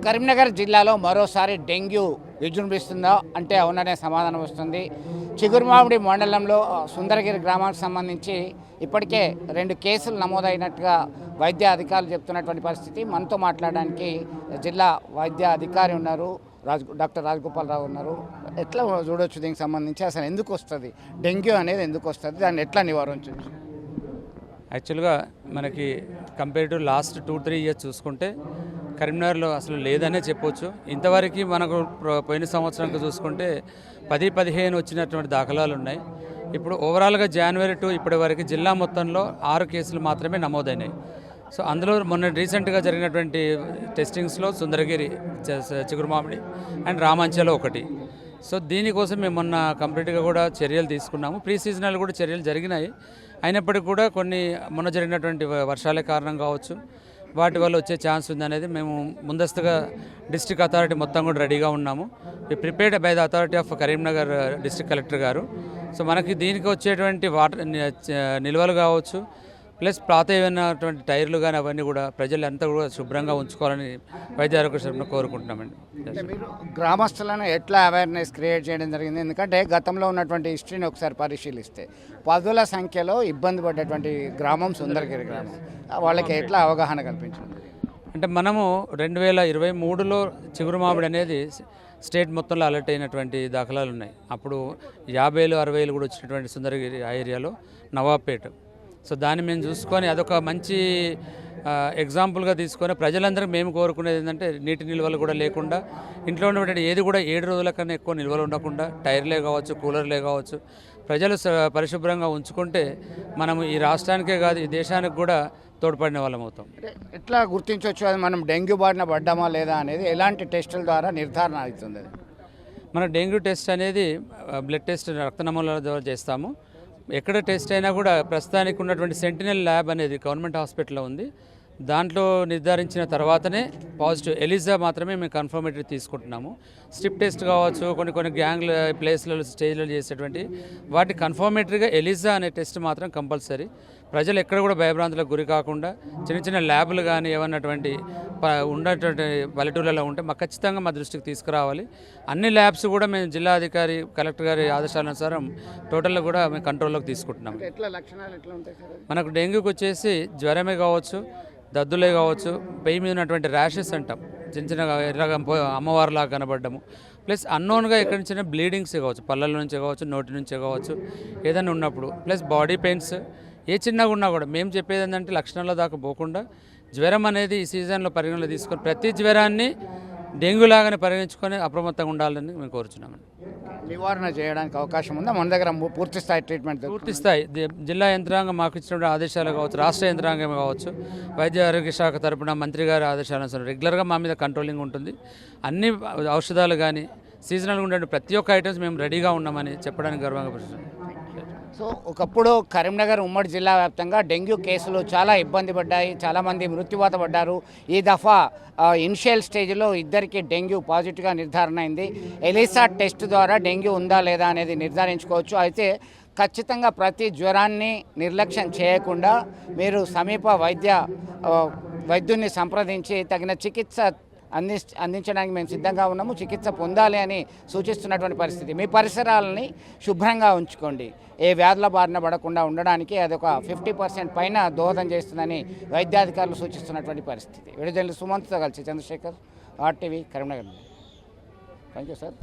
కరీంనగర్ జిల్లాలో మరోసారి డెంగ్యూ విజృంభిస్తుందా అంటే అవుననే సమాధానం వస్తుంది. చిగురుమామిడి మండలంలో సుందరగిరి గ్రామానికి సంబంధించి ఇప్పటికే 2 కేసులు నమోదైనట్టుగా వైద్య అధికారులు చెప్తున్నటువంటి పరిస్థితి. మనతో మాట్లాడడానికి జిల్లా వైద్య అధికారి ఉన్నారు, డాక్టర్ రాజగోపాలరావు ఉన్నారు. ఎట్లా చూడవచ్చు దీనికి సంబంధించి, అసలు ఎందుకు వస్తుంది డెంగ్యూ అనేది, ఎందుకు వస్తుంది, దాన్ని ఎట్లా నివారించవచ్చు? యాక్చువల్గా మనకి కంపేర్ టు లాస్ట్ 2-3 ఇయర్స్ చూసుకుంటే కరీంనగర్లో అసలు లేదనే చెప్పొచ్చు. ఇంతవరకు మనకు పోయిన సంవత్సరానికి చూసుకుంటే 10-15 వచ్చినటువంటి దాఖలాలు ఉన్నాయి. ఇప్పుడు ఓవరాల్గా జనవరి టు ఇప్పటి వరకు జిల్లా మొత్తంలో 6 కేసులు మాత్రమే నమోదైనాయి. సో అందులో మొన్న రీసెంట్గా జరిగినటువంటి టెస్టింగ్స్లో సుందరగిరి, చిగురుమామిడి అండ్ రామాంచలో ఒకటి. సో దీనికోసం మేము మొన్న కంప్లీట్గా కూడా చర్యలు తీసుకున్నాము. ప్రీ సీజనల్ కూడా చర్యలు జరిగినాయి. అయినప్పటికీ కూడా కొన్ని మొన్న జరిగినటువంటి వర్షాలే కారణం కావచ్చు, వాటి వల్ల వచ్చే ఛాన్స్ ఉందనేది మేము ముందస్తుగా డిస్ట్రిక్ట్ అథారిటీ మొత్తం కూడా రెడీగా ఉన్నాము. Prepared by the authority of Karimnagar district collector గారు. సో మనకి దీనికి వచ్చేటువంటి వాటర్ నిల్వలు కావచ్చు, ప్లస్ పాతైనటువంటి టైర్లు కానీ అవన్నీ కూడా ప్రజలంతా కూడా శుభ్రంగా ఉంచుకోవాలని వైద్య ఆరోగ్య శాఖను కోరుకుంటున్నామండి. మీరు గ్రామస్తులను ఎట్లా అవేర్నెస్ క్రియేట్ చేయడం జరిగింది? ఎందుకంటే గతంలో ఉన్నటువంటి హిస్టరీని ఒకసారి పరిశీలిస్తే 10ల సంఖ్యలో ఇబ్బంది పడ్డటువంటి గ్రామం సుందరగిరి గ్రామం. వాళ్ళకి ఎట్లా అవగాహన కల్పించింది? అంటే మనము 2023లో చిగురుమామిడి అనేది స్టేట్ మొత్తంలో అలర్ట్ అయినటువంటి దాఖలాలు ఉన్నాయి. అప్పుడు 50,000-60,000 కూడా వచ్చినటువంటి సుందరగిరి ఆ ఏరియాలో నవాబ్పేట. సో దాన్ని మేము చూసుకొని అదొక మంచి ఎగ్జాంపుల్గా తీసుకొని ప్రజలందరికీ మేము కోరుకునేది ఏంటంటే నీటి నిల్వలు కూడా లేకుండా, ఇంట్లో ఉన్నటువంటి ఏది కూడా 7 రోజుల కన్నా ఎక్కువ నిల్వలు ఉండకుండా, టైర్లే కావచ్చు, కూలర్లే కావచ్చు, ప్రజలు పరిశుభ్రంగా ఉంచుకుంటే మనము ఈ రాష్ట్రానికే కాదు ఈ దేశానికి కూడా తోడ్పడిన వాళ్ళం అవుతాం. ఎట్లా గుర్తించవచ్చు అది మనం డెంగ్యూ బారిన పడ్డామా లేదా అనేది? ఎలాంటి టెస్టుల ద్వారా నిర్ధారణ అవుతుంది? మన డెంగ్యూ టెస్ట్ అనేది బ్లడ్ టెస్ట్, రక్త నమూనాల ద్వారా చేస్తాము. ఎక్కడ టెస్ట్ అయినా కూడా ప్రస్తుతానికి ఉన్నటువంటి సెంటినల్ ల్యాబ్ అనేది గవర్నమెంట్ హాస్పిటల్లో ఉంది. దాంట్లో నిర్ధారించిన తర్వాతనే పాజిటివ్ ఎలిజా మాత్రమే మేము కన్ఫర్మేటరీ తీసుకుంటున్నాము. స్ట్రిప్ టెస్ట్ కావచ్చు, కొన్ని గ్యాంగ్ల ప్లేస్లలో స్టేజ్లో చేసేటువంటి వాటి కన్ఫర్మేటరీగా ఎలిజా అనే టెస్ట్ మాత్రం కంపల్సరీ. ప్రజలు ఎక్కడ కూడా భయభ్రాంతులకు గురి కాకుండా చిన్న ల్యాబ్లు కానీ ఏమన్నటువంటి ఉన్నటువంటి పల్లెటూళ్ళలో ఉంటే మాకు ఖచ్చితంగా మా దృష్టికి తీసుకురావాలి. అన్ని ల్యాబ్స్ కూడా మేము జిల్లా అధికారి, కలెక్టర్ గారి ఆదేశానుసారం టోటల్గా కూడా మేము కంట్రోల్లోకి తీసుకుంటున్నాం. మనకు డెంగ్యూకి వచ్చేసి జ్వరమే కావచ్చు, దద్దులే కావచ్చు, పెయి మీద ఉన్నటువంటి ర్యాషెస్ అంటాం, చిన్న ఎర్రగా అమ్మవారిలాగా కనబడ్డము, ప్లస్ అన్నోన్గా ఎక్కడి నుంచి బ్లీడింగ్స్ కావచ్చు, పళ్ళల నుంచే కావచ్చు, నోటి నుంచే కావచ్చు, ఏదైనా ఉన్నప్పుడు, ప్లస్ బాడీ పెయిన్స్ ఏ చిన్నగా ఉన్నా కూడా మేము చెప్పేది ఏంటంటే లక్షణాల దాకా పోకుండా జ్వరం అనేది ఈ సీజన్లో పరిగణలో తీసుకొని ప్రతి జ్వరాన్ని డెంగ్యూ లాగానే పరిగణించుకొని అప్రమత్తంగా ఉండాలని మేము కోరుచున్నామండి. నివారణ చేయడానికి అవకాశం ఉందా? మన దగ్గర పూర్తి స్థాయి ట్రీట్మెంట్, పూర్తి స్థాయి జిల్లా యంత్రాంగం మాకు ఇచ్చినటువంటి ఆదేశాలు కావచ్చు, రాష్ట్ర యంత్రాంగం కావచ్చు, వైద్య ఆరోగ్య శాఖ తరపున మంత్రి గారి ఆదేశానుసారం రెగ్యులర్గా మా మీద కంట్రోలింగ్ ఉంటుంది. అన్ని ఔషధాలు కానీ సీజనల్గా ఉండే ప్రతి ఒక్క ఐటమ్స్ మేము రెడీగా ఉన్నామని చెప్పడానికి గర్వంగా పరిస్థితి. సో ఒకప్పుడు కరీంనగర్ ఉమ్మడి జిల్లా వ్యాప్తంగా డెంగ్యూ కేసులు చాలా ఇబ్బంది పడ్డాయి, చాలామంది మృత్యువాత పడ్డారు. ఈ దఫా ఇనిషియల్ స్టేజ్లో 2కి డెంగ్యూ పాజిటివ్గా నిర్ధారణ అయింది. ఎలిసా టెస్ట్ ద్వారా డెంగ్యూ ఉందా లేదా అనేది నిర్ధారించుకోవచ్చు. అయితే ఖచ్చితంగా ప్రతి జ్వరాన్ని నిర్లక్ష్యం చేయకుండా మీరు సమీప వైద్యుని సంప్రదించి తగిన చికిత్స అందించడానికి మేము సిద్ధంగా ఉన్నాము. చికిత్స పొందాలి అని సూచిస్తున్నటువంటి పరిస్థితి. మీ పరిసరాలని శుభ్రంగా ఉంచుకోండి. ఏ వ్యాధుల బారిన పడకుండా ఉండడానికి అదొక 50% పైన దోహదం చేస్తుందని వైద్యాధికారులు సూచిస్తున్నటువంటి పరిస్థితి. విడుదల సుమంత్తో కలిసి Chandrashekar, RTV, Karimnagar. Thank you sir.